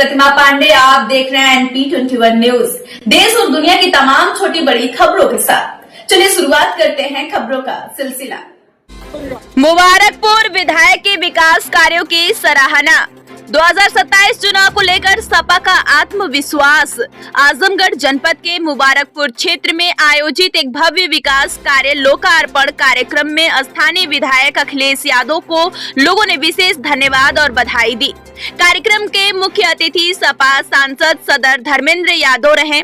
प्रतिमा पांडे, आप देख रहे हैं NP21 न्यूज। देश और दुनिया की तमाम छोटी बड़ी खबरों के साथ चलिए शुरुआत करते हैं खबरों का सिलसिला। मुबारकपुर विधायक के विकास कार्यों की सराहना। 2027 चुनाव को लेकर सपा का आत्मविश्वास। आजमगढ़ जनपद के मुबारकपुर क्षेत्र में आयोजित एक भव्य विकास कार्य लोकार्पण कार्यक्रम में स्थानीय विधायक अखिलेश यादव को लोगों ने विशेष धन्यवाद और बधाई दी। कार्यक्रम के मुख्य अतिथि सपा सांसद सदर धर्मेंद्र यादव रहे।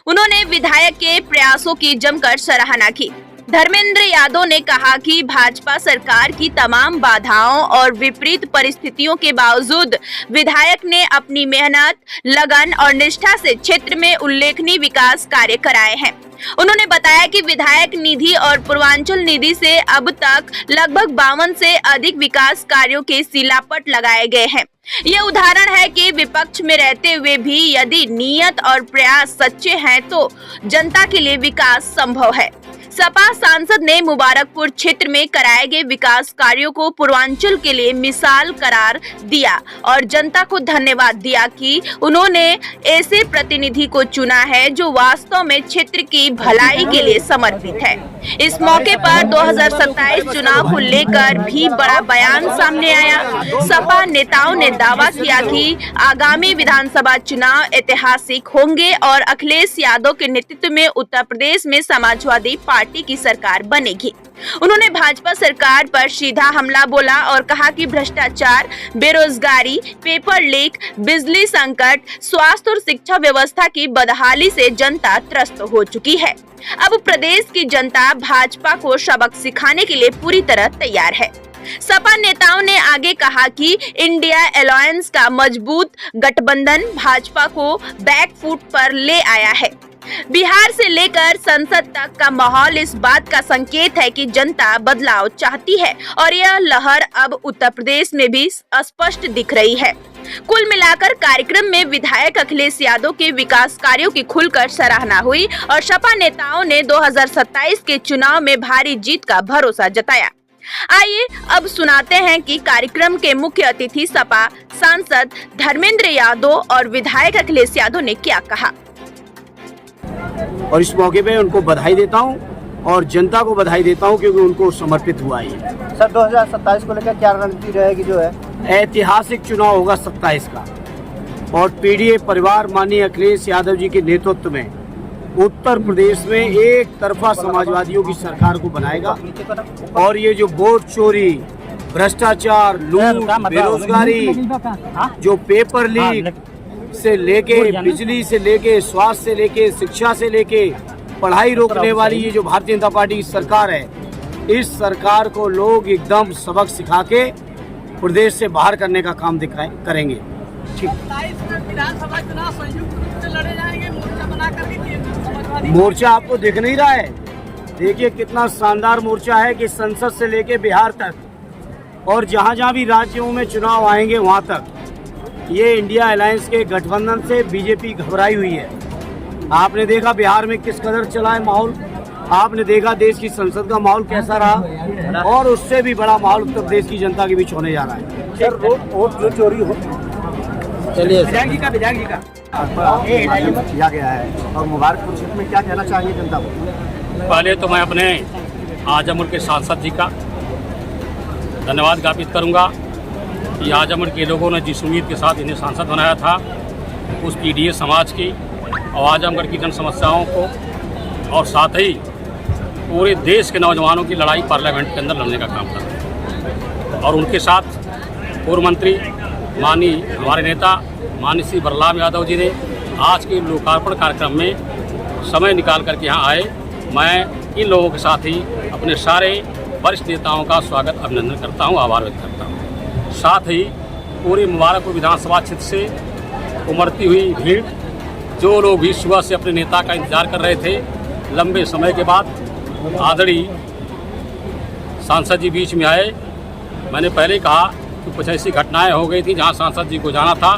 उन्होंने विधायक के प्रयासों की जमकर सराहना की। धर्मेंद्र यादव ने कहा कि भाजपा सरकार की तमाम बाधाओं और विपरीत परिस्थितियों के बावजूद विधायक ने अपनी मेहनत, लगन और निष्ठा से क्षेत्र में उल्लेखनीय विकास कार्य कराए हैं। उन्होंने बताया कि विधायक निधि और पूर्वांचल निधि से अब तक लगभग 52 से अधिक विकास कार्यों के शिलापट लगाए गए हैं। ये उदाहरण है कि विपक्ष में रहते हुए भी यदि नियत और प्रयास सच्चे हैं तो जनता के लिए विकास संभव है। सपा सांसद ने मुबारकपुर क्षेत्र में कराए गए विकास कार्यों को पूर्वांचल के लिए मिसाल करार दिया और जनता को धन्यवाद दिया कि उन्होंने ऐसे प्रतिनिधि को चुना है जो वास्तव में क्षेत्र की भलाई के लिए समर्पित है। इस मौके पर 2027 चुनाव को लेकर भी बड़ा बयान सामने आया। सपा नेताओं ने दावा किया कि आगामी विधानसभा चुनाव ऐतिहासिक होंगे और अखिलेश यादव के नेतृत्व में उत्तर प्रदेश में समाजवादी पार्टी की सरकार बनेगी। उन्होंने भाजपा सरकार पर सीधा हमला बोला और कहा कि भ्रष्टाचार, बेरोजगारी, पेपर लीक, बिजली संकट, स्वास्थ्य और शिक्षा व्यवस्था की बदहाली से जनता त्रस्त हो चुकी है। अब प्रदेश की जनता भाजपा को सबक सिखाने के लिए पूरी तरह तैयार है। सपा नेताओं ने आगे कहा कि इंडिया अलायंस का मजबूत गठबंधन भाजपा को बैकफुट पर ले आया है। बिहार से लेकर संसद तक का माहौल इस बात का संकेत है कि जनता बदलाव चाहती है और यह लहर अब उत्तर प्रदेश में भी स्पष्ट दिख रही है। कुल मिलाकर कार्यक्रम में विधायक अखिलेश यादव के विकास कार्यों की खुलकर सराहना हुई और सपा नेताओं ने 2027 के चुनाव में भारी जीत का भरोसा जताया। आइए अब सुनाते हैं कि कार्यक्रम के मुख्य अतिथि सपा सांसद धर्मेंद्र यादव और विधायक अखिलेश यादव ने क्या कहा। और इस मौके पे उनको बधाई देता हूं और जनता को बधाई देता हूं क्योंकि उनको समर्पित हुआ है। सर 2027 को लेकर क्या रणनीति रहेगी जो है? ऐतिहासिक चुनाव होगा 27 का और पीडीए परिवार माननीय अखिलेश यादव जी के नेतृत्व में उत्तर प्रदेश में एक तरफा समाजवादियों की सरकार को बनाएगा और ये जो वोट चोरी, भ्रष्टाचार, लूट, बेरोजगारी, जो पेपर लीक से लेके, बिजली से लेके, स्वास्थ्य से लेके, शिक्षा से लेके, पढ़ाई रोकने वाली ये जो भारतीय जनता पार्टी की सरकार है, इस सरकार को लोग एकदम सबक सिखा के प्रदेश से बाहर करने का काम करेंगे। मोर्चा आपको दिख नहीं रहा है? देखिए कितना शानदार मोर्चा है कि संसद से लेके बिहार तक और जहाँ भी राज्यों में चुनाव आएंगे वहाँ तक ये इंडिया अलायंस के गठबंधन से बीजेपी घबराई हुई है। आपने देखा बिहार में किस कदर चला है माहौल, आपने देखा देश की संसद का माहौल कैसा रहा और उससे भी बड़ा माहौल उत्तर प्रदेश की जनता के बीच होने जा रहा है। सर वोट जो चोरी हो चलिए किया गया है और मुबारकपुर क्षेत्र में क्या कहना चाहिए जनता को? पहले तो मैं अपने आजमगढ़ के सांसद जी का धन्यवाद ज्ञापित करूंगा कि आजमगढ़ के लोगों ने जिस उम्मीद के साथ इन्हें सांसद बनाया था उस पीडीए समाज की और आजमगढ़ की जन समस्याओं को और साथ ही पूरे देश के नौजवानों की लड़ाई पार्लियामेंट के अंदर लड़ने का काम कर और उनके साथ पूर्व मंत्री माननीय हमारे नेता माननीय श्री बलराम यादव जी ने आज के लोकार्पण कार्यक्रम में समय निकाल करके यहाँ आए। मैं इन लोगों के साथ ही अपने सारे वरिष्ठ नेताओं का स्वागत अभिनंदन करता हूँ, आभार व्यक्त करता हूँ। साथ ही पूरे मुबारकपुर विधानसभा क्षेत्र से उमड़ती हुई भीड़, जो लोग भी सुबह से अपने नेता का इंतजार कर रहे थे, लंबे समय के बाद आदरणीय सांसद जी बीच में आए। मैंने पहले ही कहा कि कुछ ऐसी घटनाएं हो गई थी जहां सांसद जी को जाना था,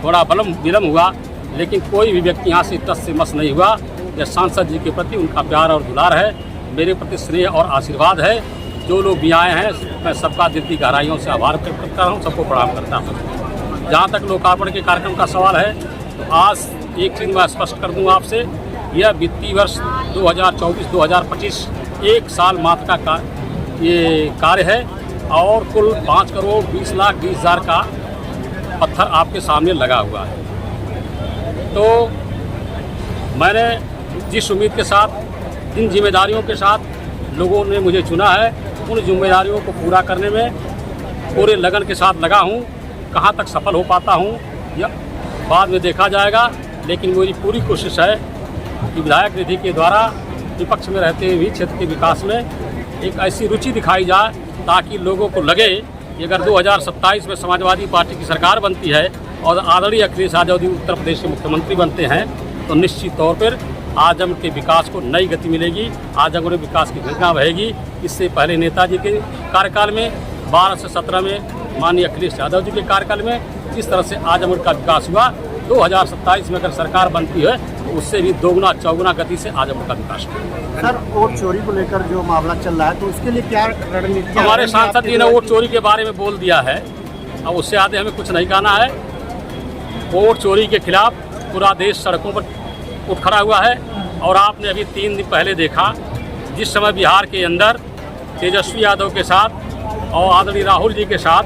थोड़ा विलम्ब हुआ, लेकिन कोई भी व्यक्ति यहाँ से तस से मस नहीं हुआ। यह सांसद जी के प्रति उनका प्यार और दुलार है, मेरे प्रति स्नेह और आशीर्वाद है। जो लोग भी आए हैं मैं सबका दिल की गहराइयों से आभार व्यक्त करता हूँ, सबको प्रणाम करता हूँ। जहाँ तक लोकार्पण के कार्यक्रम का सवाल है, तो आज एक चीज़ मैं स्पष्ट कर दूंगा आपसे, यह वित्तीय वर्ष 2024-2025 एक साल मात्र का ये कार्य है और कुल 5,20,20,000 का पत्थर आपके सामने लगा हुआ है। तो मैंने जिस उम्मीद के साथ, जिन जिम्मेदारियों के साथ लोगों ने मुझे चुना है, उन जिम्मेदारियों को पूरा करने में पूरे लगन के साथ लगा हूँ। कहाँ तक सफल हो पाता हूँ यह बाद में देखा जाएगा, लेकिन मेरी पूरी कोशिश है कि विधायक निधि के द्वारा विपक्ष में रहते हुए क्षेत्र के विकास में एक ऐसी रुचि दिखाई जाए ताकि लोगों को लगे कि अगर 2027 में समाजवादी पार्टी की सरकार बनती है और आदरणीय अखिलेश यादव जी उत्तर प्रदेश के मुख्यमंत्री बनते हैं, तो निश्चित तौर पर आजमगढ़ के विकास को नई गति मिलेगी, आजमगढ़ में विकास की गंगा बहेगी। इससे पहले नेताजी के कार्यकाल में 12 से 17 में माननीय अखिलेश यादव जी के कार्यकाल में जिस तरह से आजमगढ़ का विकास हुआ, 2027 में अगर सरकार बनती है तो उससे भी दोगुना चौगुना गति से आजमगढ़ का विकास होगा। सर, वोट चोरी को लेकर जो मामला चल रहा है, तो उसके लिए क्या रणनीति? हमारे सांसद जी ने वोट चोरी के बारे में बोल दिया है, अब उससे आगे हमें कुछ नहीं कहना है। वोट चोरी के खिलाफ पूरा देश सड़कों पर उठ खड़ा हुआ है और आपने अभी 3 दिन पहले देखा, जिस समय बिहार के अंदर तेजस्वी यादव के साथ और आदरणीय राहुल जी के साथ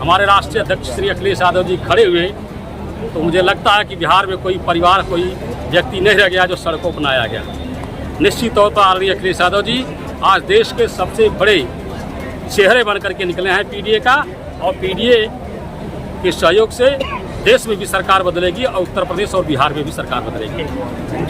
हमारे राष्ट्रीय अध्यक्ष श्री अखिलेश यादव जी खड़े हुए, तो मुझे लगता है कि बिहार में कोई परिवार, कोई व्यक्ति नहीं रह गया जो सड़कों पर आया गया। निश्चित तौर पर आदरणीय अखिलेश यादव जी आज देश के सबसे बड़े चेहरे बन करके निकले हैं पीडीए का, और पीडीए के सहयोग से देश में भी सरकार बदलेगी और उत्तर प्रदेश और बिहार में भी सरकार बदलेगी।